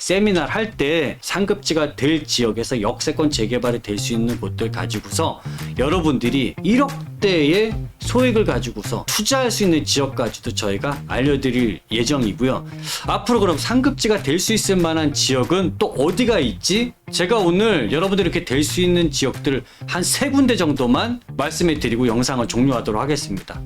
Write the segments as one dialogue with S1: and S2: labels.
S1: 세미나를 할 때 상급지가 될 지역에서 역세권 재개발이 될 수 있는 곳들 가지고서 여러분들이 1억대의 소액을 가지고서 투자할 수 있는 지역까지도 저희가 알려드릴 예정이고요. 앞으로 그럼 상급지가 될 수 있을 만한 지역은 또 어디가 있지? 제가 오늘 여러분들이 이렇게 될 수 있는 지역들 한 3군데 정도만 말씀해 드리고 영상을 종료하도록 하겠습니다.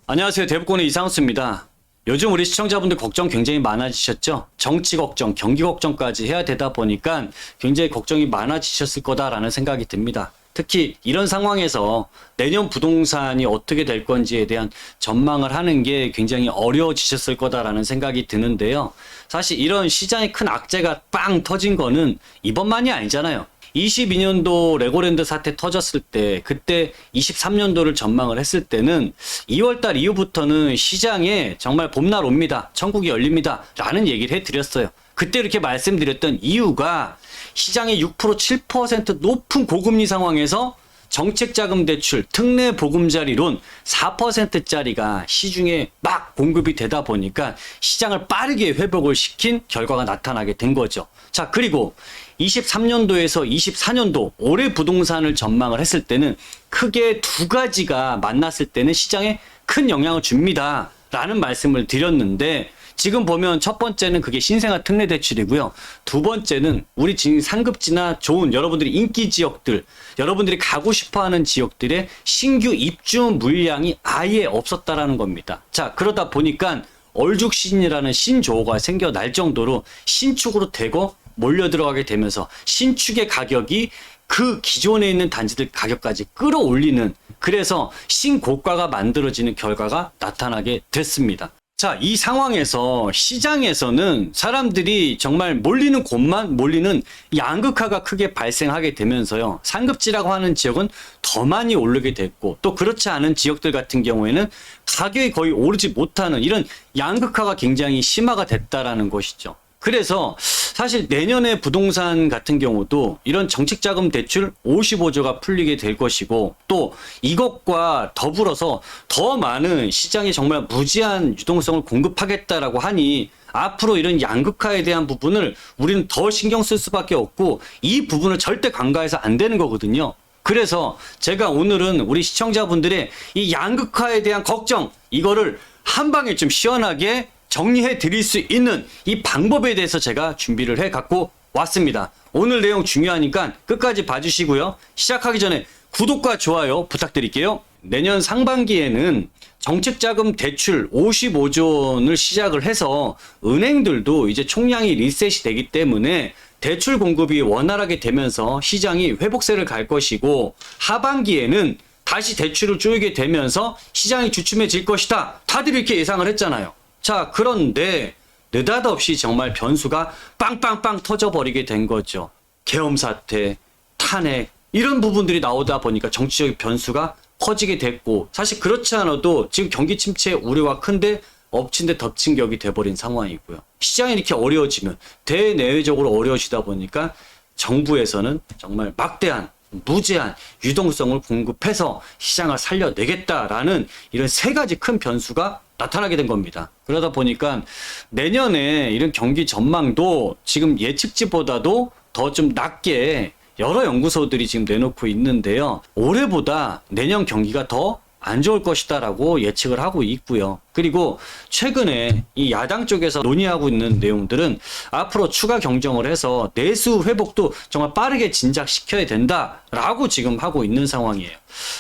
S1: 안녕하세요. 대북권의 이상수입니다. 요즘 우리 시청자분들 걱정 굉장히 많아지셨죠? 정치 걱정, 경기 걱정까지 해야 되다 보니까 굉장히 걱정이 많아지셨을 거다라는 생각이 듭니다. 특히 이런 상황에서 내년 부동산이 어떻게 될 건지에 대한 전망을 하는 게 굉장히 어려워지셨을 거다라는 생각이 드는데요. 사실 이런 시장의 큰 악재가 빵 터진 거는 이번만이 아니잖아요. 22년도 레고랜드 사태 터졌을 때, 그때 23년도를 전망을 했을 때는 2월달 이후부터는 시장에 정말 봄날 옵니다. 천국이 열립니다. 라는 얘기를 해드렸어요. 그때 이렇게 말씀드렸던 이유가 시장의 6%, 7% 높은 고금리 상황에서 정책자금 대출, 특례 보금자리론 4%짜리가 시중에 막 공급이 되다 보니까 시장을 빠르게 회복을 시킨 결과가 나타나게 된 거죠. 자, 그리고 23년도에서 24년도 올해 부동산을 전망을 했을 때는 크게 두 가지가 만났을 때는 시장에 큰 영향을 줍니다. 라는 말씀을 드렸는데 지금 보면 첫 번째는 그게 신생아 특례 대출이고요. 두 번째는 우리 지금 상급지나 좋은 여러분들이 인기 지역들, 여러분들이 가고 싶어하는 지역들의 신규 입주 물량이 아예 없었다라는 겁니다. 자, 그러다 보니까 얼죽 시즌이라는 신조어가 생겨날 정도로 신축으로 대거 몰려 들어가게 되면서 신축의 가격이 그 기존에 있는 단지들 가격까지 끌어올리는, 그래서 신고가가 만들어지는 결과가 나타나게 됐습니다. 자, 이 상황에서 시장에서는 사람들이 정말 몰리는 곳만 몰리는 양극화가 크게 발생하게 되면서요. 상급지라고 하는 지역은 더 많이 오르게 됐고, 또 그렇지 않은 지역들 같은 경우에는 가격이 거의 오르지 못하는 이런 양극화가 굉장히 심화가 됐다라는 것이죠. 그래서 사실 내년에 부동산 같은 경우도 이런 정책자금 대출 55조가 풀리게 될 것이고, 또 이것과 더불어서 더 많은 시장에 정말 무제한 유동성을 공급하겠다라고 하니 앞으로 이런 양극화에 대한 부분을 우리는 더 신경 쓸 수밖에 없고, 이 부분을 절대 간과해서 안 되는 거거든요. 그래서 제가 오늘은 우리 시청자분들의 이 양극화에 대한 걱정, 이거를 한 방에 좀 시원하게 정리해 드릴 수 있는 이 방법에 대해서 제가 준비를 해 갖고 왔습니다. 오늘 내용 중요하니까 끝까지 봐주시고요. 시작하기 전에 구독과 좋아요 부탁드릴게요. 내년 상반기에는 정책자금 대출 55조원을 시작을 해서 은행들도 이제 총량이 리셋이 되기 때문에 대출 공급이 원활하게 되면서 시장이 회복세를 갈 것이고, 하반기에는 다시 대출을 쪼이게 되면서 시장이 주춤해질 것이다. 다들 이렇게 예상을 했잖아요. 자, 그런데 느닷없이 정말 변수가 빵빵빵 터져버리게 된 거죠. 계엄 사태, 탄핵, 이런 부분들이 나오다 보니까 정치적 변수가 커지게 됐고, 사실 그렇지 않아도 지금 경기 침체 우려가 큰데 엎친 데 덮친 격이 돼버린 상황이고요. 시장이 이렇게 어려워지면 대내외적으로 어려워지다 보니까 정부에서는 정말 막대한 무제한 유동성을 공급해서 시장을 살려내겠다라는 이런 세 가지 큰 변수가 나타나게 된 겁니다. 그러다 보니까 내년에 이런 경기 전망도 지금 예측치보다도 더 좀 낮게 여러 연구소들이 지금 내놓고 있는데요. 올해보다 내년 경기가 더 안 좋을 것이다라고 예측을 하고 있고요. 그리고 최근에 이 야당 쪽에서 논의하고 있는 내용들은 앞으로 추가 경정을 해서 내수 회복도 정말 빠르게 진작시켜야 된다라고 지금 하고 있는 상황이에요.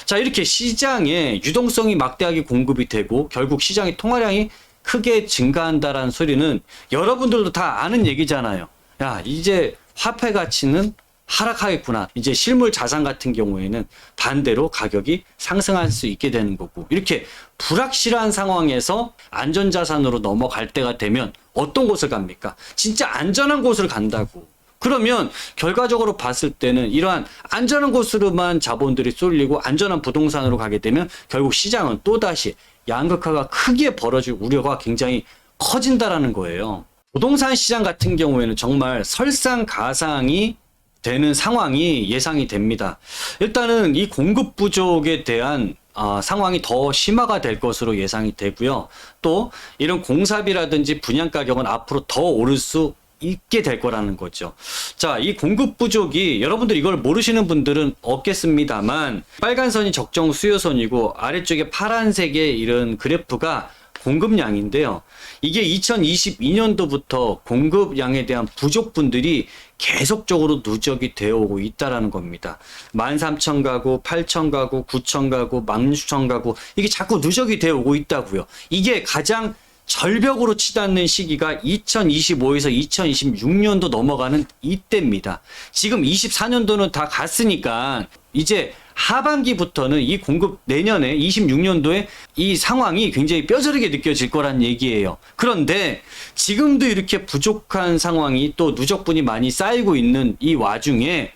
S1: 자, 이렇게 시장에 유동성이 막대하게 공급이 되고 결국 시장의 통화량이 크게 증가한다라는 소리는 여러분들도 다 아는 얘기잖아요. 야, 이제 화폐 가치는 하락하겠구나. 이제 실물 자산 같은 경우에는 반대로 가격이 상승할 수 있게 되는 거고, 이렇게 불확실한 상황에서 안전자산으로 넘어갈 때가 되면 어떤 곳을 갑니까? 진짜 안전한 곳을 간다고. 그러면 결과적으로 봤을 때는 이러한 안전한 곳으로만 자본들이 쏠리고 안전한 부동산으로 가게 되면 결국 시장은 또다시 양극화가 크게 벌어질 우려가 굉장히 커진다라는 거예요. 부동산 시장 같은 경우에는 정말 설상가상이 되는 상황이 예상이 됩니다. 일단은 이 공급 부족에 대한 상황이 더 심화가 될 것으로 예상이 되고요. 또 이런 공사비라든지 분양 가격은 앞으로 더 오를 수 있게 될 거라는 거죠. 자, 이 공급 부족이 여러분들 이걸 모르시는 분들은 없겠습니다만 빨간 선이 적정 수요선이고 아래쪽에 파란색의 이런 그래프가 공급량인데요. 이게 2022년도부터 공급량에 대한 부족분들이 계속적으로 누적이 되어 오고 있다라는 겁니다. 13,000가구, 8,000가구, 9,000가구, 16,000가구 이게 자꾸 누적이 되어 오고 있다고요. 이게 가장 절벽으로 치닫는 시기가 2025에서 2026년도 넘어가는 이때입니다. 지금 24년도는 다 갔으니까 이제 하반기부터는 이 공급 내년에 26년도에 이 상황이 굉장히 뼈저리게 느껴질 거란 얘기예요. 그런데 지금도 이렇게 부족한 상황이 또 누적분이 많이 쌓이고 있는 이 와중에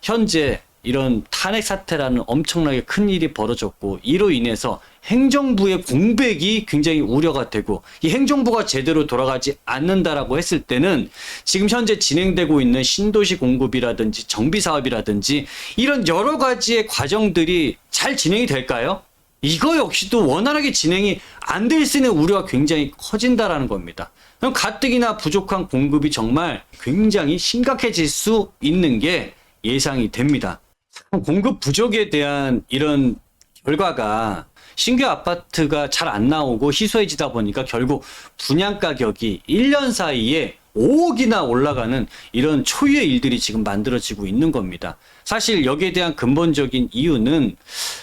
S1: 현재 이런 탄핵 사태라는 엄청나게 큰 일이 벌어졌고 이로 인해서 행정부의 공백이 굉장히 우려가 되고 이 행정부가 제대로 돌아가지 않는다라고 했을 때는 지금 현재 진행되고 있는 신도시 공급이라든지 정비 사업이라든지 이런 여러 가지의 과정들이 잘 진행이 될까요? 이거 역시도 원활하게 진행이 안 될 수 있는 우려가 굉장히 커진다라는 겁니다. 그럼 가뜩이나 부족한 공급이 정말 굉장히 심각해질 수 있는 게 예상이 됩니다. 공급 부족에 대한 이런 결과가 신규 아파트가 잘 안 나오고 희소해지다 보니까 결국 분양 가격이 1년 사이에 5억이나 올라가는 이런 초유의 일들이 지금 만들어지고 있는 겁니다. 사실 여기에 대한 근본적인 이유는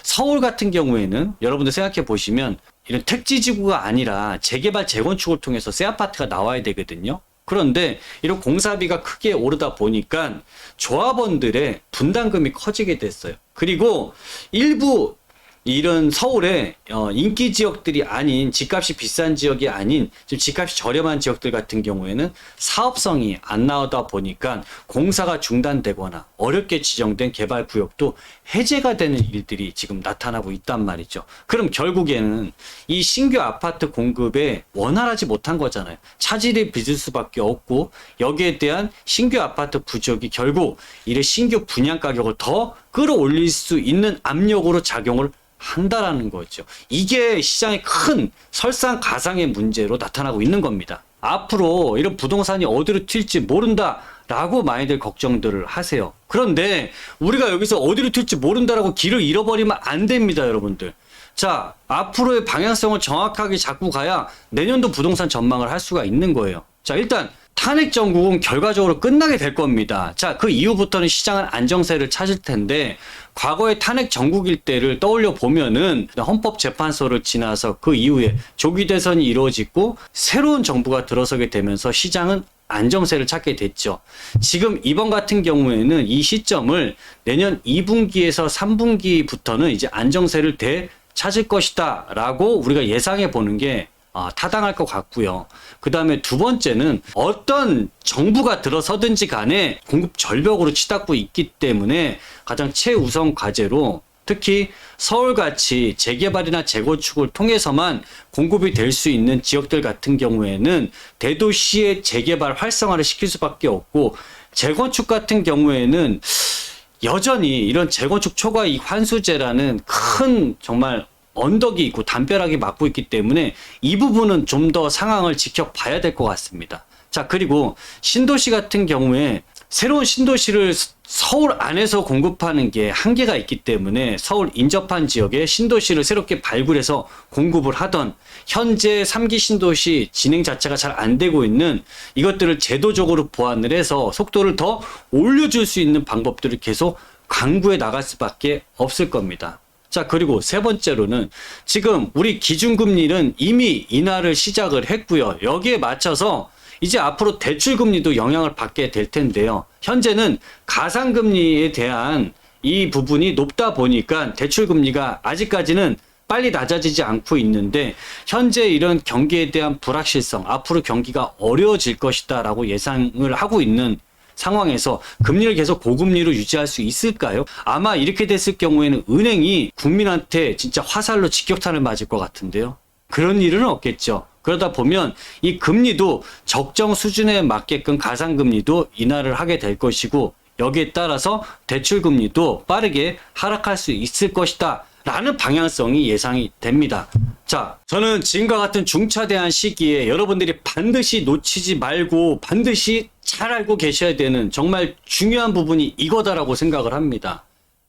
S1: 서울 같은 경우에는 여러분들 생각해 보시면 이런 택지지구가 아니라 재개발 재건축을 통해서 새 아파트가 나와야 되거든요. 그런데 이런 공사비가 크게 오르다 보니까 조합원들의 분담금이 커지게 됐어요. 그리고 일부 이런 서울의 인기 지역들이 아닌 집값이 비싼 지역이 아닌 좀 집값이 저렴한 지역들 같은 경우에는 사업성이 안 나오다 보니까 공사가 중단되거나 어렵게 지정된 개발 구역도 해제가 되는 일들이 지금 나타나고 있단 말이죠. 그럼 결국에는 이 신규 아파트 공급에 원활하지 못한 거잖아요. 차질이 빚을 수밖에 없고 여기에 대한 신규 아파트 부족이 결국 이래 신규 분양 가격을 더 끌어올릴 수 있는 압력으로 작용을 한다라는 거죠. 이게 시장의 큰 설상가상의 문제로 나타나고 있는 겁니다. 앞으로 이런 부동산이 어디로 튈지 모른다라고 많이들 걱정들을 하세요. 그런데 우리가 여기서 어디로 튈지 모른다라고 길을 잃어버리면 안 됩니다, 여러분들. 자, 앞으로의 방향성을 정확하게 잡고 가야 내년도 부동산 전망을 할 수가 있는 거예요. 자, 일단 탄핵 정국은 결과적으로 끝나게 될 겁니다. 자, 그 이후부터는 시장은 안정세를 찾을 텐데 과거의 탄핵 정국일 때를 떠올려 보면은 헌법재판소를 지나서 그 이후에 조기 대선이 이루어지고 새로운 정부가 들어서게 되면서 시장은 안정세를 찾게 됐죠. 지금 이번 같은 경우에는 이 시점을 내년 2분기에서 3분기부터는 이제 안정세를 되찾을 것이다 라고 우리가 예상해 보는 게 타당할 것 같고요. 그 다음에 두 번째는 어떤 정부가 들어서든지 간에 공급 절벽으로 치닫고 있기 때문에 가장 최우선 과제로 특히 서울같이 재개발이나 재건축을 통해서만 공급이 될 수 있는 지역들 같은 경우에는 대도시의 재개발 활성화를 시킬 수밖에 없고 재건축 같은 경우에는 여전히 이런 재건축 초과 이익 환수제라는 큰 정말 언덕이 있고 담벼락이 막고 있기 때문에 이 부분은 좀 더 상황을 지켜봐야 될 것 같습니다. 자, 그리고 신도시 같은 경우에 새로운 신도시를 서울 안에서 공급하는 게 한계가 있기 때문에 서울 인접한 지역에 신도시를 새롭게 발굴해서 공급을 하던 현재 3기 신도시 진행 자체가 잘 안 되고 있는 이것들을 제도적으로 보완을 해서 속도를 더 올려줄 수 있는 방법들을 계속 강구해 나갈 수밖에 없을 겁니다. 자, 그리고 세 번째로는 지금 우리 기준금리는 이미 인하를 시작을 했고요. 여기에 맞춰서 이제 앞으로 대출금리도 영향을 받게 될 텐데요. 현재는 가상금리에 대한 이 부분이 높다 보니까 대출금리가 아직까지는 빨리 낮아지지 않고 있는데 현재 이런 경기에 대한 불확실성, 앞으로 경기가 어려워질 것이다 라고 예상을 하고 있는 상황에서 금리를 계속 고금리로 유지할 수 있을까요? 아마 이렇게 됐을 경우에는 은행이 국민한테 진짜 화살로 직격탄을 맞을 것 같은데요. 그런 일은 없겠죠. 그러다 보면 이 금리도 적정 수준에 맞게끔 가상금리도 인하를 하게 될 것이고 여기에 따라서 대출금리도 빠르게 하락할 수 있을 것이다 라는 방향성이 예상이 됩니다. 자, 저는 지금과 같은 중차대한 시기에 여러분들이 반드시 놓치지 말고 반드시 잘 알고 계셔야 되는 정말 중요한 부분이 이거다라고 생각을 합니다.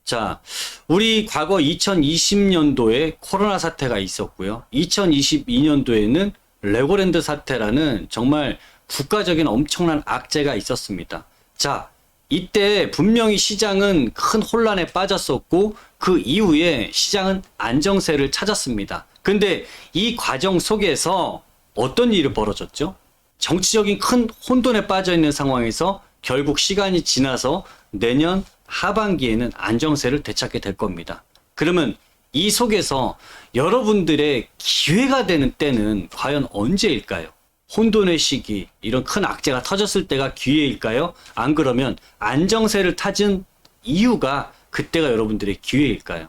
S1: 자, 우리 과거 2020년도에 코로나 사태가 있었고요. 2022년도에는 레고랜드 사태라는 정말 국가적인 엄청난 악재가 있었습니다. 자, 이때 분명히 시장은 큰 혼란에 빠졌었고 그 이후에 시장은 안정세를 찾았습니다. 근데 이 과정 속에서 어떤 일이 벌어졌죠? 정치적인 큰 혼돈에 빠져 있는 상황에서 결국 시간이 지나서 내년 하반기에는 안정세를 되찾게 될 겁니다. 그러면 이 속에서 여러분들의 기회가 되는 때는 과연 언제일까요? 혼돈의 시기, 이런 큰 악재가 터졌을 때가 기회일까요? 안 그러면 안정세를 타진 이유가 그때가 여러분들의 기회일까요?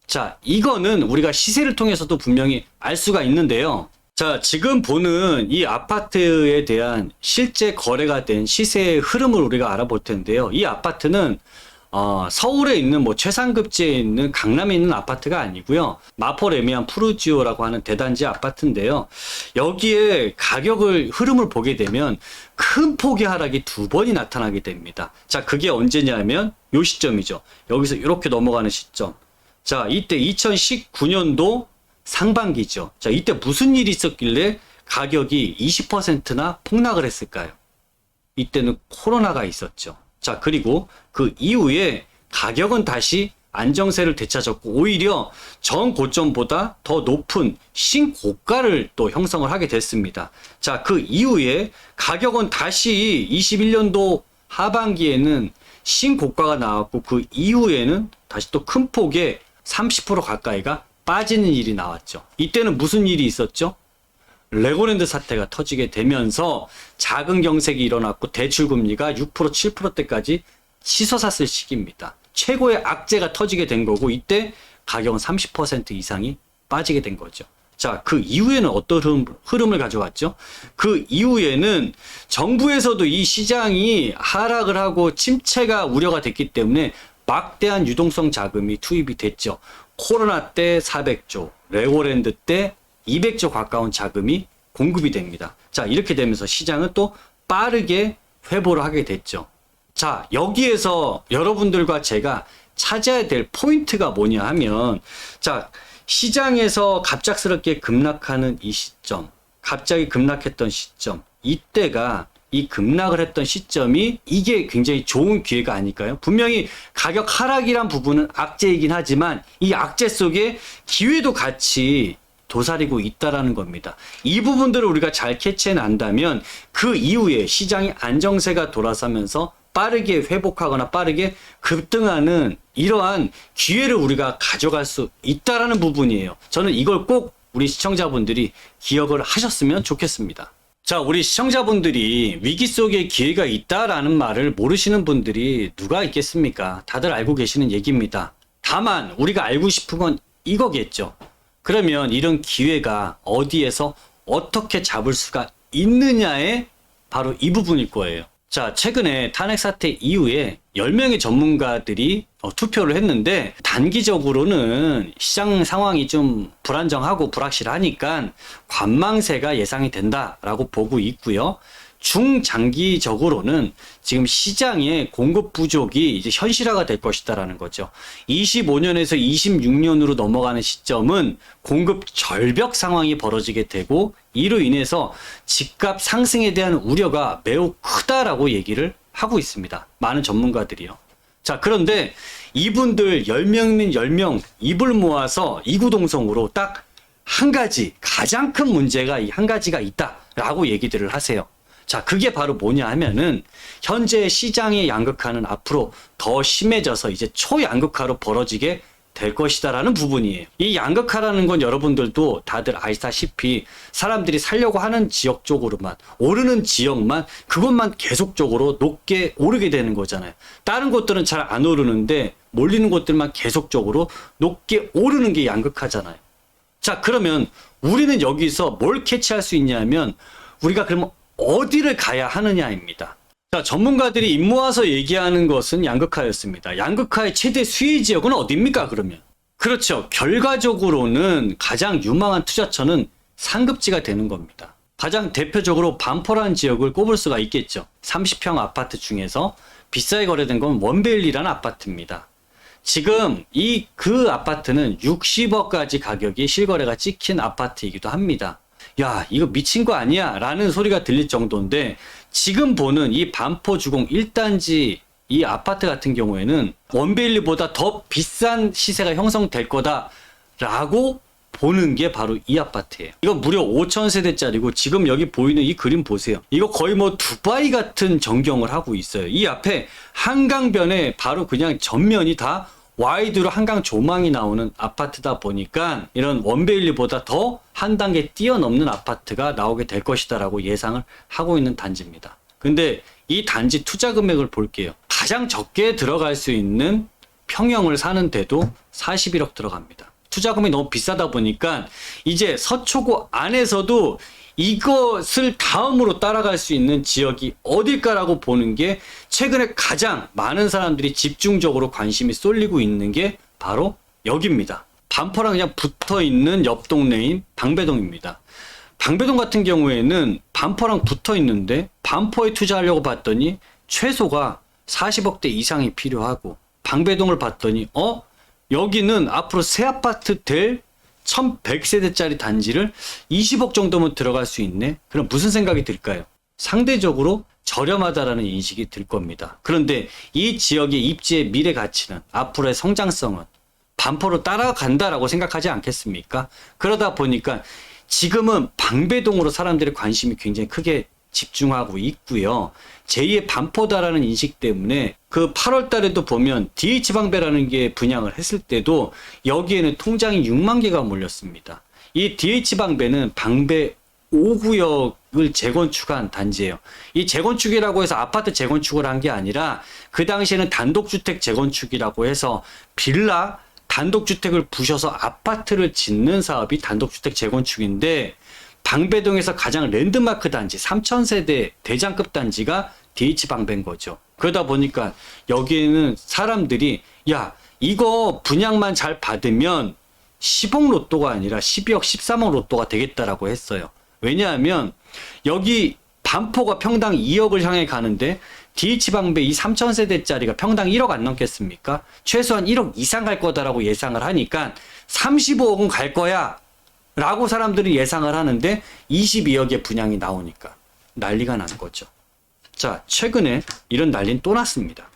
S1: 자, 이거는 우리가 시세를 통해서도 분명히 알 수가 있는데요. 자, 지금 보는 이 아파트에 대한 실제 거래가 된 시세의 흐름을 우리가 알아볼 텐데요. 이 아파트는 서울에 있는 최상급지에 있는 강남에 있는 아파트가 아니고요. 마포 레미안 푸르지오라고 하는 대단지 아파트인데요. 여기에 가격을 흐름을 보게 되면 큰 폭의 하락이 두 번이 나타나게 됩니다. 자, 그게 언제냐면 요 시점이죠. 여기서 이렇게 넘어가는 시점. 자, 이때 2019년도 상반기죠. 자, 이때 무슨 일이 있었길래 가격이 20%나 폭락을 했을까요? 이때는 코로나가 있었죠. 자, 그리고 그 이후에 가격은 다시 안정세를 되찾았고 오히려 전 고점보다 더 높은 신고가를 또 형성을 하게 됐습니다. 자, 그 이후에 가격은 다시 21년도 하반기에는 신고가가 나왔고 그 이후에는 다시 또 큰 폭의 30% 가까이가 빠지는 일이 나왔죠. 이때는 무슨 일이 있었죠? 레고랜드 사태가 터지게 되면서 작은 경색이 일어났고 대출금리가 6% 7%대까지 치솟았을 시기입니다. 최고의 악재가 터지게 된 거고 이때 가격은 30% 이상이 빠지게 된 거죠. 자, 그 이후에는 어떤 흐름을 가져왔죠? 그 이후에는 정부에서도 이 시장이 하락을 하고 침체가 우려가 됐기 때문에 막대한 유동성 자금이 투입이 됐죠. 코로나 때 400조, 레고랜드 때 200조 가까운 자금이 공급이 됩니다. 자, 이렇게 되면서 시장은 또 빠르게 회복을 하게 됐죠. 자, 여기에서 여러분들과 제가 찾아야 될 포인트가 뭐냐 하면, 자, 시장에서 갑작스럽게 급락하는 이 시점, 갑자기 급락했던 시점, 이때가 이 급락을 했던 시점이 이게 굉장히 좋은 기회가 아닐까요? 분명히 가격 하락이란 부분은 악재이긴 하지만 이 악재 속에 기회도 같이 도사리고 있다라는 겁니다. 이 부분들을 우리가 잘 캐치해 난다면 그 이후에 시장이 안정세가 돌아서면서 빠르게 회복하거나 빠르게 급등하는 이러한 기회를 우리가 가져갈 수 있다라는 부분이에요. 저는 이걸 꼭 우리 시청자분들이 기억을 하셨으면 좋겠습니다. 자, 우리 시청자분들이 위기 속에 기회가 있다라는 말을 모르시는 분들이 누가 있겠습니까? 다들 알고 계시는 얘기입니다. 다만 우리가 알고 싶은 건 이거겠죠. 그러면 이런 기회가 어디에서 어떻게 잡을 수가 있느냐에 바로 이 부분일 거예요. 자, 최근에 탄핵 사태 이후에 10명의 전문가들이 투표를 했는데 단기적으로는 시장 상황이 좀 불안정하고 불확실하니까 관망세가 예상이 된다라고 보고 있고요. 중장기적으로는 지금 시장의 공급 부족이 이제 현실화가 될 것이다라는 거죠. 25년에서 26년으로 넘어가는 시점은 공급 절벽 상황이 벌어지게 되고 이로 인해서 집값 상승에 대한 우려가 매우 크다라고 얘기를 하고 있습니다. 많은 전문가들이요. 자, 그런데 이분들 10명이면 10명 입을 모아서 이구동성으로 딱 한 가지, 가장 큰 문제가 이 한 가지가 있다라고 얘기들을 하세요. 자, 그게 바로 뭐냐 하면은 현재 시장의 양극화는 앞으로 더 심해져서 이제 초양극화로 벌어지게 될 것이다라는 부분이에요. 이 양극화라는 건 여러분들도 다들 아시다시피 사람들이 살려고 하는 지역 쪽으로만, 오르는 지역만, 그것만 계속적으로 높게 오르게 되는 거잖아요. 다른 곳들은 잘 안 오르는데 몰리는 곳들만 계속적으로 높게 오르는 게 양극화잖아요. 자, 그러면 우리는 여기서 뭘 캐치할 수 있냐면 우리가 그러면 어디를 가야 하느냐입니다. 자, 전문가들이 입 모아서 얘기하는 것은 양극화였습니다. 양극화의 최대 수혜 지역은 어디입니까, 그러면? 그렇죠. 결과적으로는 가장 유망한 투자처는 상급지가 되는 겁니다. 가장 대표적으로 반포라는 지역을 꼽을 수가 있겠죠. 30평 아파트 중에서 비싸게 거래된 건 원베일리라는 아파트입니다. 지금 그 아파트는 60억까지 가격이 실거래가 찍힌 아파트이기도 합니다. 야, 이거 미친 거 아니야? 라는 소리가 들릴 정도인데, 지금 보는 이 반포 주공 1단지 이 아파트 같은 경우에는 원베일리보다 더 비싼 시세가 형성될 거다라고 보는 게 바로 이 아파트예요. 이거 무려 5,000세대짜리고 지금 여기 보이는 이 그림 보세요. 이거 거의 뭐 두바이 같은 전경을 하고 있어요. 이 앞에 한강변에 바로 그냥 전면이 다 와이드로 한강 조망이 나오는 아파트다 보니까 이런 원베일리보다 더 한 단계 뛰어넘는 아파트가 나오게 될 것이다라고 예상을 하고 있는 단지입니다. 근데 이 단지 투자 금액을 볼게요. 가장 적게 들어갈 수 있는 평형을 사는데도 41억 들어갑니다. 투자금이 너무 비싸다 보니까 이제 서초구 안에서도 이것을 다음으로 따라갈 수 있는 지역이 어딜까라고 보는 게 최근에 가장 많은 사람들이 집중적으로 관심이 쏠리고 있는 게 바로 여기입니다. 반포랑 그냥 붙어 있는 옆 동네인 방배동입니다. 방배동 같은 경우에는 반포랑 붙어 있는데 반포에 투자하려고 봤더니 최소가 40억대 이상이 필요하고, 방배동을 봤더니 여기는 앞으로 새 아파트 될 1100세대짜리 단지를 20억 정도면 들어갈 수 있네? 그럼 무슨 생각이 들까요? 상대적으로 저렴하다라는 인식이 들 겁니다. 그런데 이 지역의 입지의 미래 가치는, 앞으로의 성장성은 반포로 따라간다라고 생각하지 않겠습니까? 그러다 보니까 지금은 방배동으로 사람들의 관심이 굉장히 크게 집중하고 있고요. 제2의 반포다라는 인식 때문에 그 8월 달에도 보면 DH방배라는 게 분양을 했을 때도 여기에는 통장이 6만 개가 몰렸습니다. 이 DH방배는 방배 5구역을 재건축한 단지예요. 이 재건축이라고 해서 아파트 재건축을 한 게 아니라 그 당시에는 단독주택 재건축이라고 해서 빌라 단독주택을 부셔서 아파트를 짓는 사업이 단독주택 재건축인데, 방배동에서 가장 랜드마크 단지 3,000세대 대장급 단지가 DH방배인 거죠. 그러다 보니까 여기에는 사람들이 야, 이거 분양만 잘 받으면 10억 로또가 아니라 12억 13억 로또가 되겠다라고 했어요. 왜냐하면 여기 반포가 평당 2억을 향해 가는데 DH방배 이 3,000세대짜리가 평당 1억 안 넘겠습니까? 최소한 1억 이상 갈 거다라고 예상을 하니까 35억은 갈 거야 라고 사람들이 예상을 하는데 22억의 분양이 나오니까 난리가 난 거죠. 자, 최근에 이런 난리는 또 났습니다.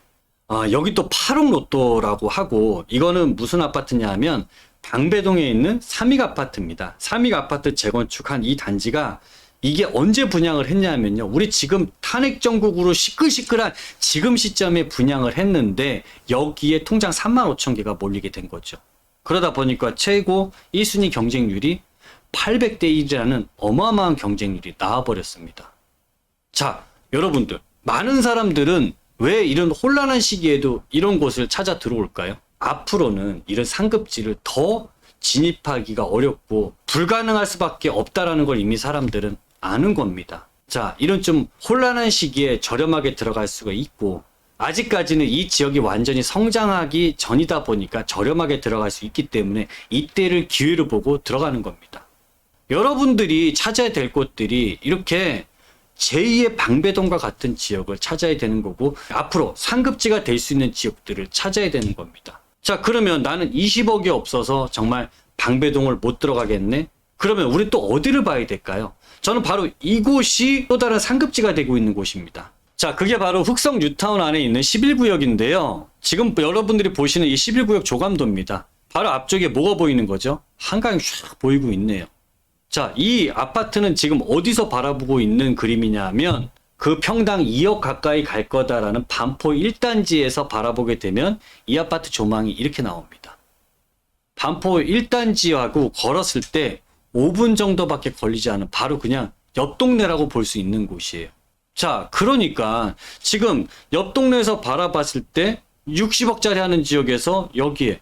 S1: 여기 또 8억 로또라고 하고, 이거는 무슨 아파트냐 하면 방배동에 있는 삼익 아파트입니다. 삼익 아파트 재건축한 이 단지가 이게 언제 분양을 했냐면요, 우리 지금 탄핵 정국으로 시끌시끌한 지금 시점에 분양을 했는데 여기에 통장 3만 5천 개가 몰리게 된 거죠. 그러다 보니까 최고 1순위 경쟁률이 800대 1이라는 어마어마한 경쟁률이 나와버렸습니다. 자, 여러분들, 많은 사람들은 왜 이런 혼란한 시기에도 이런 곳을 찾아 들어올까요? 앞으로는 이런 상급지를 더 진입하기가 어렵고 불가능할 수밖에 없다라는 걸 이미 사람들은 아는 겁니다. 자, 이런 좀 혼란한 시기에 저렴하게 들어갈 수가 있고, 아직까지는 이 지역이 완전히 성장하기 전이다 보니까 저렴하게 들어갈 수 있기 때문에 이때를 기회로 보고 들어가는 겁니다. 여러분들이 찾아야 될 곳들이 이렇게 제2의 방배동과 같은 지역을 찾아야 되는 거고, 앞으로 상급지가 될 수 있는 지역들을 찾아야 되는 겁니다. 자, 그러면 나는 20억이 없어서 정말 방배동을 못 들어가겠네? 그러면 우리 또 어디를 봐야 될까요? 저는 바로 이곳이 또 다른 상급지가 되고 있는 곳입니다. 자, 그게 바로 흑성 뉴타운 안에 있는 11구역인데요. 지금 여러분들이 보시는 이 11구역 조감도입니다. 바로 앞쪽에 뭐가 보이는 거죠? 한강이 쫙 보이고 있네요. 자, 이 아파트는 지금 어디서 바라보고 있는 그림이냐 하면 그 평당 2억 가까이 갈 거다라는 반포 1단지에서 바라보게 되면 이 아파트 조망이 이렇게 나옵니다. 반포 1단지하고 걸었을 때 5분 정도밖에 걸리지 않은 바로 그냥 옆 동네라고 볼 수 있는 곳이에요. 자, 그러니까 지금 옆 동네에서 바라봤을 때 60억짜리 하는 지역에서 여기에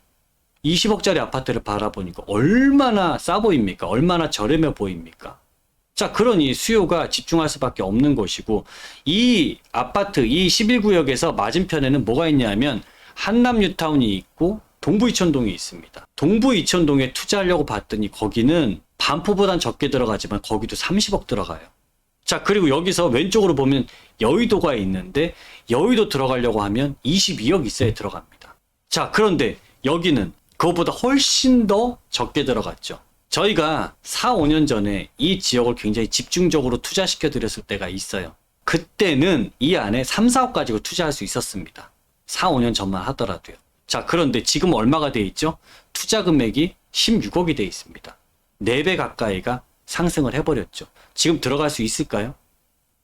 S1: 20억짜리 아파트를 바라보니까 얼마나 싸 보입니까? 얼마나 저렴해 보입니까? 자, 그러니 수요가 집중할 수밖에 없는 것이고, 이 아파트, 이 11구역에서 맞은편에는 뭐가 있냐면 한남 뉴타운이 있고 동부 이천동이 있습니다. 동부 이천동에 투자하려고 봤더니 거기는 반포보단 적게 들어가지만 거기도 30억 들어가요. 자, 그리고 여기서 왼쪽으로 보면 여의도가 있는데 여의도 들어가려고 하면 22억 있어야 들어갑니다. 자, 그런데 여기는 그것보다 훨씬 더 적게 들어갔죠. 저희가 4, 5년 전에 이 지역을 굉장히 집중적으로 투자시켜 드렸을 때가 있어요. 그때는 이 안에 3, 4억 가지고 투자할 수 있었습니다. 4, 5년 전만 하더라도요. 자, 그런데 지금 얼마가 돼 있죠? 투자 금액이 16억이 돼 있습니다. 4배 가까이가 상승을 해버렸죠. 지금 들어갈 수 있을까요?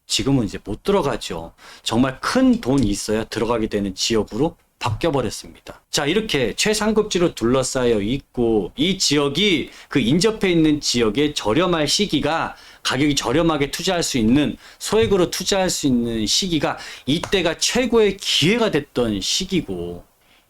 S1: 지금은 이제 못 들어가죠. 정말 큰 돈이 있어야 들어가게 되는 지역으로 바뀌어버렸습니다. 자, 이렇게 최상급지로 둘러싸여 있고 이 지역이 그 인접해 있는 지역에 저렴할 시기가 가격이 저렴하게 투자할 수 있는 소액으로 투자할 수 있는 시기가 이때가 최고의 기회가 됐던 시기고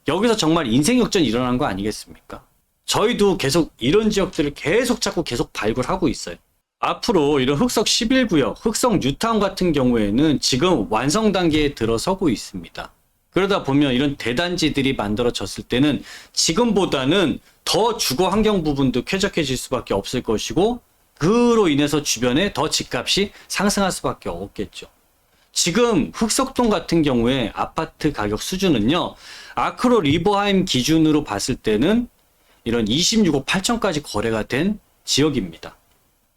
S1: 여기서 정말 인생 역전이 일어난 거 아니겠습니까? 저희도 계속 이런 지역들을 계속 찾고 계속 발굴하고 있어요. 앞으로 이런 흑석 11구역, 흑석 뉴타운 같은 경우에는 지금 완성 단계에 들어서고 있습니다. 그러다 보면 이런 대단지들이 만들어졌을 때는 지금보다는 더 주거 환경 부분도 쾌적해질 수밖에 없을 것이고 그로 인해서 주변에 더 집값이 상승할 수밖에 없겠죠. 지금 흑석동 같은 경우에 아파트 가격 수준은요. 아크로 리버하임 기준으로 봤을 때는 이런 26억 8천까지 거래가 된 지역입니다.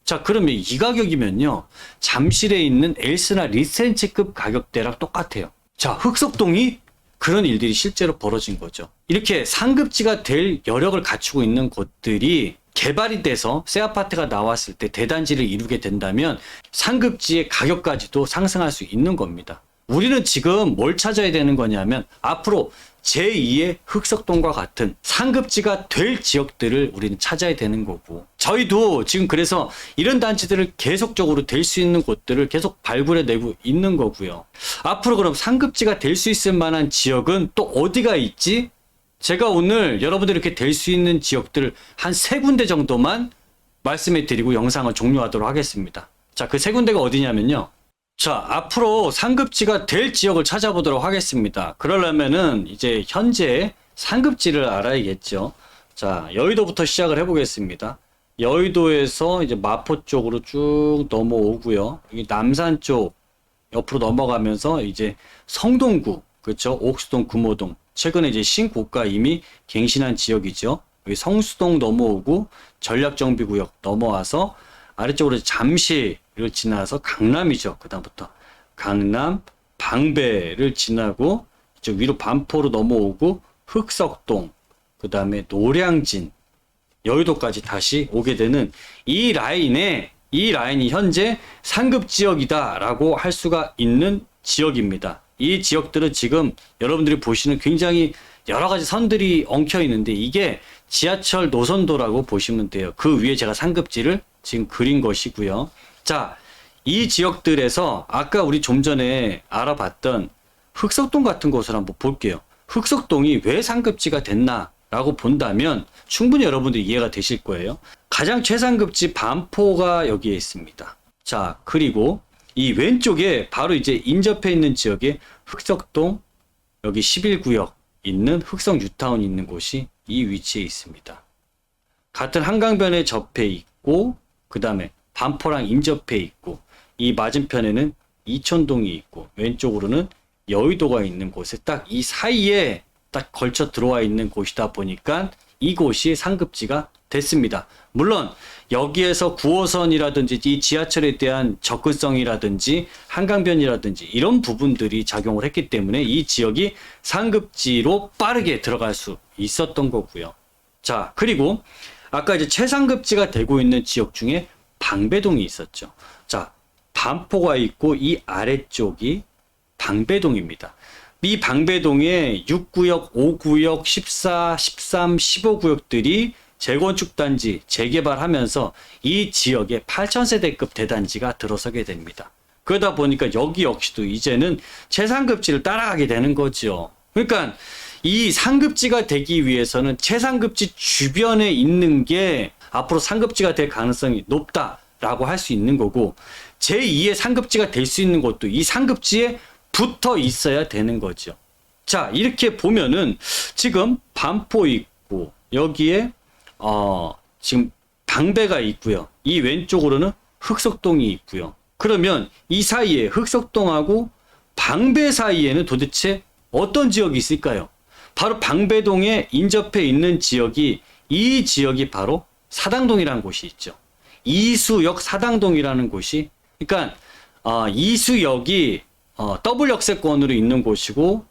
S1: 자, 그러면 이 가격이면요. 잠실에 있는 엘스나 리센츠급 가격대랑 똑같아요. 자, 흑석동이 그런 일들이 실제로 벌어진 거죠. 이렇게 상급지가 될 여력을 갖추고 있는 곳들이 개발이 돼서 새 아파트가 나왔을 때 대단지를 이루게 된다면 상급지의 가격까지도 상승할 수 있는 겁니다. 우리는 지금 뭘 찾아야 되는 거냐면 앞으로 제2의 흑석동과 같은 상급지가 될 지역들을 우리는 찾아야 되는 거고 저희도 지금 그래서 이런 단지들을 계속적으로 될 수 있는 곳들을 계속 발굴해내고 있는 거고요. 앞으로 그럼 상급지가 될 수 있을 만한 지역은 또 어디가 있지? 제가 오늘 여러분들이 이렇게 될 수 있는 지역들을 한 3군데 정도만 말씀해 드리고 영상을 종료하도록 하겠습니다. 자, 그 3군데가 어디냐면요. 자, 앞으로 상급지가 될 지역을 찾아보도록 하겠습니다. 그러려면은 이제 현재 상급지를 알아야겠죠. 자, 여의도부터 시작을 해보겠습니다. 여의도에서 이제 마포 쪽으로 쭉 넘어오고요. 여기 남산 쪽 옆으로 넘어가면서 이제 성동구, 그렇죠? 옥수동, 금호동. 최근에 이제 신고가 이미 갱신한 지역이죠. 여기 성수동 넘어오고 전략정비구역 넘어와서 아래쪽으로 잠실을 지나서 강남이죠. 그 다음부터 강남, 방배를 지나고 이쪽 위로 반포로 넘어오고 흑석동, 그 다음에 노량진, 여의도까지 다시 오게 되는 이 라인이 현재 상급 지역이다라고 할 수가 있는 지역입니다. 이 지역들은 지금 여러분들이 보시는 굉장히 여러 가지 선들이 엉켜 있는데 이게 지하철 노선도라고 보시면 돼요. 그 위에 제가 상급지를 지금 그린 것이고요. 자, 이 지역들에서 아까 우리 좀 전에 알아봤던 흑석동 같은 곳을 한번 볼게요. 흑석동이 왜 상급지가 됐나라고 본다면 충분히 여러분들이 이해가 되실 거예요. 가장 최상급지 반포가 여기에 있습니다. 자, 그리고 이 왼쪽에 바로 이제 인접해 있는 지역에 흑석동, 여기 11구역 있는 흑석 뉴타운 있는 곳이 이 위치에 있습니다. 같은 한강변에 접해 있고 그 다음에 반포랑 인접해 있고 이 맞은편에는 이천동이 있고 왼쪽으로는 여의도가 있는 곳에 딱 이 사이에 딱 걸쳐 들어와 있는 곳이다 보니까 이곳이 상급지가 됐습니다. 물론 여기에서 9호선이라든지 이 지하철에 대한 접근성이라든지 한강변이라든지 이런 부분들이 작용을 했기 때문에 이 지역이 상급지로 빠르게 들어갈 수 있었던 거고요. 자, 그리고 아까 이제 최상급지가 되고 있는 지역 중에 방배동이 있었죠. 자, 반포가 있고 이 아래쪽이 방배동입니다. 이 방배동에 6구역, 5구역, 14, 13, 15구역들이 재건축 단지 재개발하면서 이 지역에 8,000세대급 대단지가 들어서게 됩니다. 그러다 보니까 여기 역시도 이제는 최상급지를 따라가게 되는 거죠. 그러니까 이 상급지가 되기 위해서는 최상급지 주변에 있는 게 앞으로 상급지가 될 가능성이 높다라고 할 수 있는 거고 제2의 상급지가 될 수 있는 것도 이 상급지에 붙어 있어야 되는 거죠. 자, 이렇게 보면은 지금 반포 있고 여기에 지금 방배가 있고요. 이 왼쪽으로는 흑석동이 있고요. 그러면 이 사이에 흑석동하고 방배 사이에는 도대체 어떤 지역이 있을까요? 바로 방배동에 인접해 있는 지역이 이 지역이 바로 사당동이라는 곳이 있죠. 이수역 사당동이라는 곳이, 그러니까 이수역이 더블 역세권으로 있는 곳이고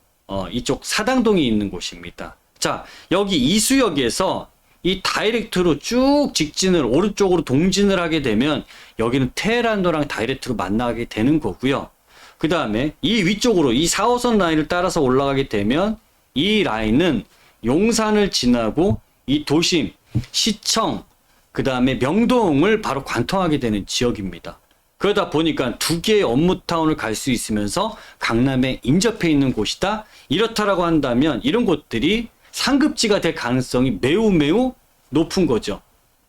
S1: 이쪽 사당동이 있는 곳입니다. 자, 여기 이수역에서 이 다이렉트로 쭉 직진을 오른쪽으로 동진을 하게 되면 여기는 테헤란로랑 다이렉트로 만나게 되는 거고요. 그 다음에 이 위쪽으로 이 4호선 라인을 따라서 올라가게 되면 이 라인은 용산을 지나고 이 도심, 시청, 그 다음에 명동을 바로 관통하게 되는 지역입니다. 그러다 보니까 두 개의 업무타운을 갈 수 있으면서 강남에 인접해 있는 곳이다. 이렇다라고 한다면 이런 곳들이 상급지가 될 가능성이 매우 높은 거죠.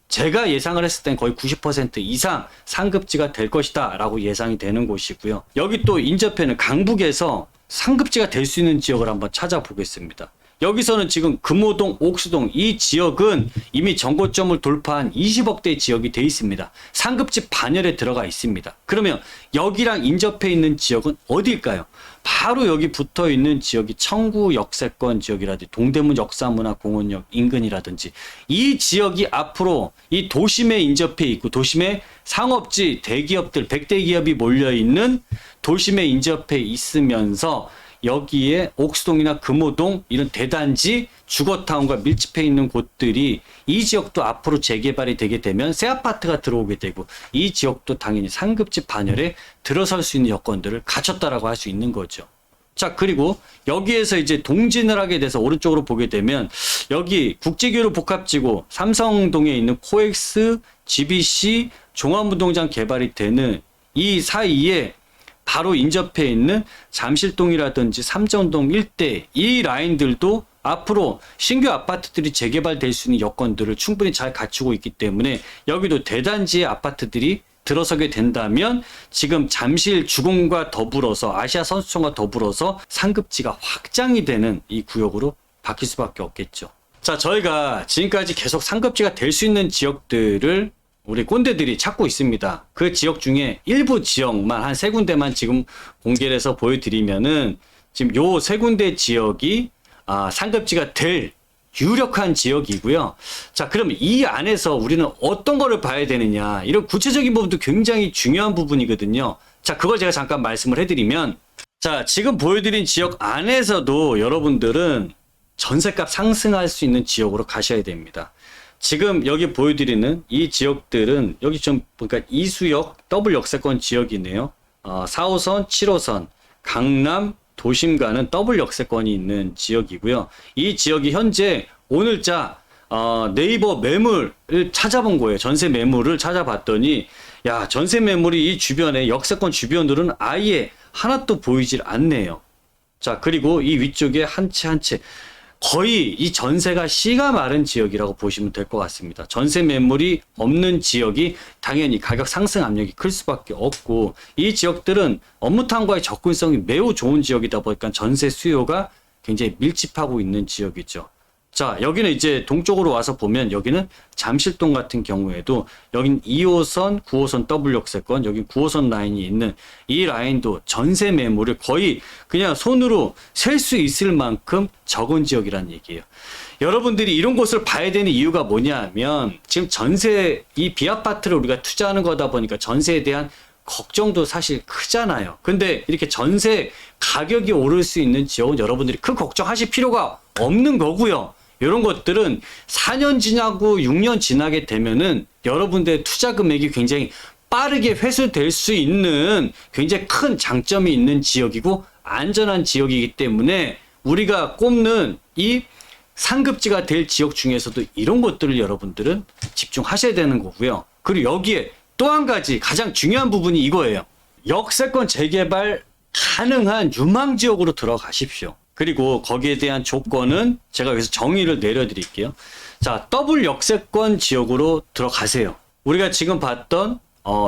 S1: 제가 예상을 했을 땐 거의 90% 이상 상급지가 될 것이다 라고 예상이 되는 곳이고요. 여기 또 인접해는 강북에서 상급지가 될 수 있는 지역을 한번 찾아보겠습니다. 여기서는 지금 금호동, 옥수동 이 지역은 이미 정고점을 돌파한 20억대 지역이 되어 있습니다. 상급지 반열에 들어가 있습니다. 그러면 여기랑 인접해 있는 지역은 어디일까요? 바로 여기 붙어 있는 지역이 청구 역세권 지역이라든지 동대문 역사문화공원역 인근이라든지 이 지역이 앞으로 이 도심에 인접해 있고 도심에 상업지 대기업들 100대 기업이 몰려 있는 도심에 인접해 있으면서 여기에 옥수동이나 금호동 이런 대단지 주거타운과 밀집해 있는 곳들이 이 지역도 앞으로 재개발이 되게 되면 새 아파트가 들어오게 되고 이 지역도 당연히 상급지 반열에 들어설 수 있는 여건들을 갖췄다라고 할 수 있는 거죠. 자, 그리고 여기에서 이제 동진을 하게 돼서 오른쪽으로 보게 되면 여기 국제교류 복합지구 삼성동에 있는 코엑스, GBC, 종합운동장 개발이 되는 이 사이에 바로 인접해 있는 잠실동이라든지 삼정동 일대 이 라인들도 앞으로 신규 아파트들이 재개발될 수 있는 여건들을 충분히 잘 갖추고 있기 때문에 여기도 대단지의 아파트들이 들어서게 된다면 지금 잠실 주공과 더불어서 아시아 선수촌과 더불어서 상급지가 확장이 되는 이 구역으로 바뀔 수밖에 없겠죠. 자, 저희가 지금까지 계속 상급지가 될 수 있는 지역들을 우리 꼰대들이 찾고 있습니다. 그 지역 중에 일부 지역만 한 세 군데만 지금 공개를 해서 보여드리면은 지금 요 세 군데 지역이 상급지가 될 유력한 지역이고요. 자, 그럼 이 안에서 우리는 어떤 거를 봐야 되느냐 이런 구체적인 부분도 굉장히 중요한 부분이거든요. 자, 그걸 제가 잠깐 말씀을 해드리면 자, 지금 보여드린 지역 안에서도 여러분들은 전셋값 상승할 수 있는 지역으로 가셔야 됩니다. 지금 여기 보여드리는 이 지역들은 여기 좀 그러니까 이수역 더블 역세권 지역이네요. 4호선, 7호선, 강남, 도심가는 더블 역세권이 있는 지역이고요. 이 지역이 현재 오늘자 네이버 매물을 찾아본 거예요. 전세 매물을 찾아봤더니 야, 전세 매물이 이 주변에 역세권 주변으로는 아예 하나도 보이질 않네요. 자, 그리고 이 위쪽에 한 채 한 채 거의 이 전세가 씨가 마른 지역이라고 보시면 될 것 같습니다. 전세 매물이 없는 지역이 당연히 가격 상승 압력이 클 수밖에 없고 이 지역들은 업무타운과의 접근성이 매우 좋은 지역이다 보니까 전세 수요가 굉장히 밀집하고 있는 지역이죠. 자, 여기는 이제 동쪽으로 와서 보면 여기는 잠실동 같은 경우에도 여긴 2호선, 9호선 더블 역세권, 여긴 9호선 라인이 있는 이 라인도 전세 매물을 거의 그냥 손으로 셀 수 있을 만큼 적은 지역이라는 얘기예요. 여러분들이 이런 곳을 봐야 되는 이유가 뭐냐 하면 지금 전세, 이 비아파트를 우리가 투자하는 거다 보니까 전세에 대한 걱정도 사실 크잖아요. 근데 이렇게 전세 가격이 오를 수 있는 지역은 여러분들이 큰 걱정하실 필요가 없는 거고요. 이런 것들은 4년 지나고 6년 지나게 되면은 여러분들의 투자 금액이 굉장히 빠르게 회수될 수 있는 굉장히 큰 장점이 있는 지역이고 안전한 지역이기 때문에 우리가 꼽는 이 상급지가 될 지역 중에서도 이런 것들을 여러분들은 집중하셔야 되는 거고요. 그리고 여기에 또 한 가지 가장 중요한 부분이 이거예요. 역세권 재개발 가능한 유망 지역으로 들어가십시오. 그리고 거기에 대한 조건은 제가 여기서 정의를 내려드릴게요. 자, 더블 역세권 지역으로 들어가세요. 우리가 지금 봤던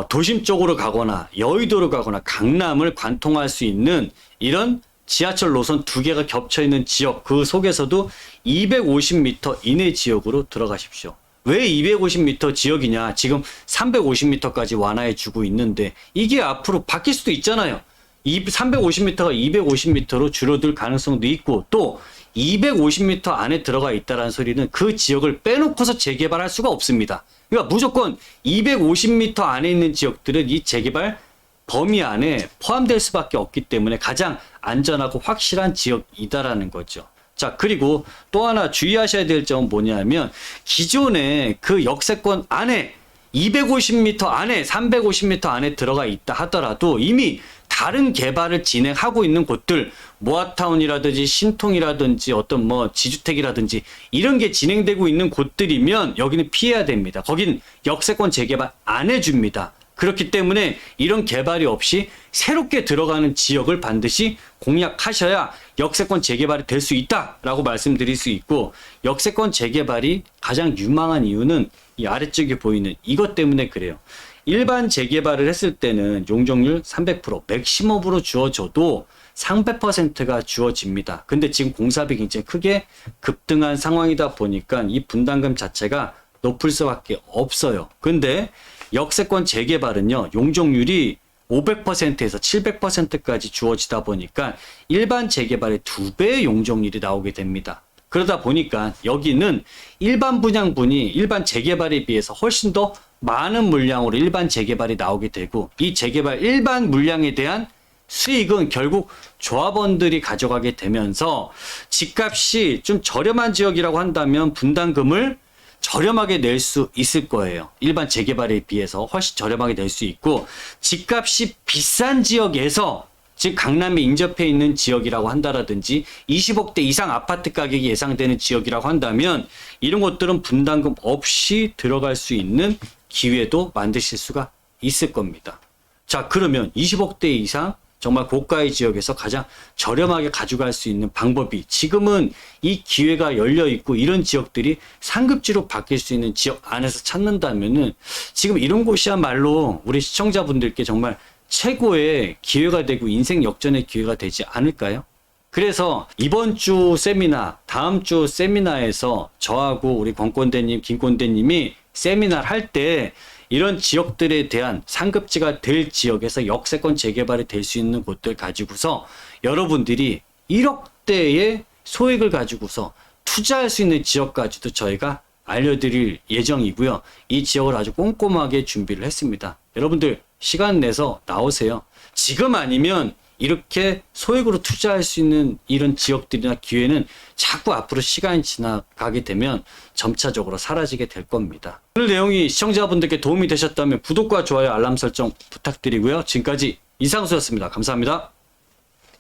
S1: 도심 쪽으로 가거나 여의도로 가거나 강남을 관통할 수 있는 이런 지하철 노선 두 개가 겹쳐 있는 지역, 그 속에서도 250m 이내 지역으로 들어가십시오. 왜 250m 지역이냐? 지금 350m까지 완화해 주고 있는데 이게 앞으로 바뀔 수도 있잖아요. 350m가 250m로 줄어들 가능성도 있고, 또 250m 안에 들어가 있다는 소리는 그 지역을 빼놓고서 재개발할 수가 없습니다. 그러니까 무조건 250m 안에 있는 지역들은 이 재개발 범위 안에 포함될 수밖에 없기 때문에 가장 안전하고 확실한 지역이다라는 거죠. 자, 그리고 또 하나 주의하셔야 될 점은 뭐냐면, 기존에 그 역세권 안에 250m 안에 350m 안에 들어가 있다 하더라도 이미 다른 개발을 진행하고 있는 곳들, 모아타운이라든지 신통이라든지 어떤 뭐 지주택이라든지 이런 게 진행되고 있는 곳들이면 여기는 피해야 됩니다. 거긴 역세권 재개발 안 해줍니다. 그렇기 때문에 이런 개발이 없이 새롭게 들어가는 지역을 반드시 공략하셔야 역세권 재개발이 될 수 있다라고 말씀드릴 수 있고, 역세권 재개발이 가장 유망한 이유는 이 아래쪽에 보이는 이것 때문에 그래요. 일반 재개발을 했을 때는 용적률 300%, 맥시멈으로 주어져도 300%가 주어집니다. 근데 지금 공사비 굉장히 크게 급등한 상황이다 보니까 이 분담금 자체가 높을 수밖에 없어요. 근데 역세권 재개발은요, 용적률이 500%에서 700%까지 주어지다 보니까 일반 재개발의 2배의 용적률이 나오게 됩니다. 그러다 보니까 여기는 일반 분양분이 일반 재개발에 비해서 훨씬 더 많은 물량으로 일반 재개발이 나오게 되고, 이 재개발 일반 물량에 대한 수익은 결국 조합원들이 가져가게 되면서 집값이 좀 저렴한 지역이라고 한다면 분담금을 저렴하게 낼 수 있을 거예요. 일반 재개발에 비해서 훨씬 저렴하게 낼 수 있고, 집값이 비싼 지역에서, 즉 강남에 인접해 있는 지역이라고 한다라든지 20억대 이상 아파트 가격이 예상되는 지역이라고 한다면 이런 것들은 분담금 없이 들어갈 수 있는 기회도 만드실 수가 있을 겁니다. 자, 그러면 20억대 이상 정말 고가의 지역에서 가장 저렴하게 가져갈 수 있는 방법이, 지금은 이 기회가 열려 있고 이런 지역들이 상급지로 바뀔 수 있는 지역 안에서 찾는다면은 지금 이런 곳이야말로 우리 시청자분들께 정말 최고의 기회가 되고 인생 역전의 기회가 되지 않을까요? 그래서 이번 주 세미나, 다음 주 세미나에서 저하고 우리 권권대님, 김권대님이 세미나를 할 때 이런 지역들에 대한 상급지가 될 지역에서 역세권 재개발이 될 수 있는 곳들 가지고서 여러분들이 1억대의 소액을 가지고서 투자할 수 있는 지역까지도 저희가 알려드릴 예정이고요. 이 지역을 아주 꼼꼼하게 준비를 했습니다. 여러분들 시간 내서 나오세요. 지금 아니면 이렇게 소액으로 투자할 수 있는 이런 지역들이나 기회는 자꾸 앞으로 시간이 지나가게 되면 점차적으로 사라지게 될 겁니다. 오늘 내용이 시청자분들께 도움이 되셨다면 구독과 좋아요, 알람 설정 부탁드리고요. 지금까지 이상수였습니다. 감사합니다.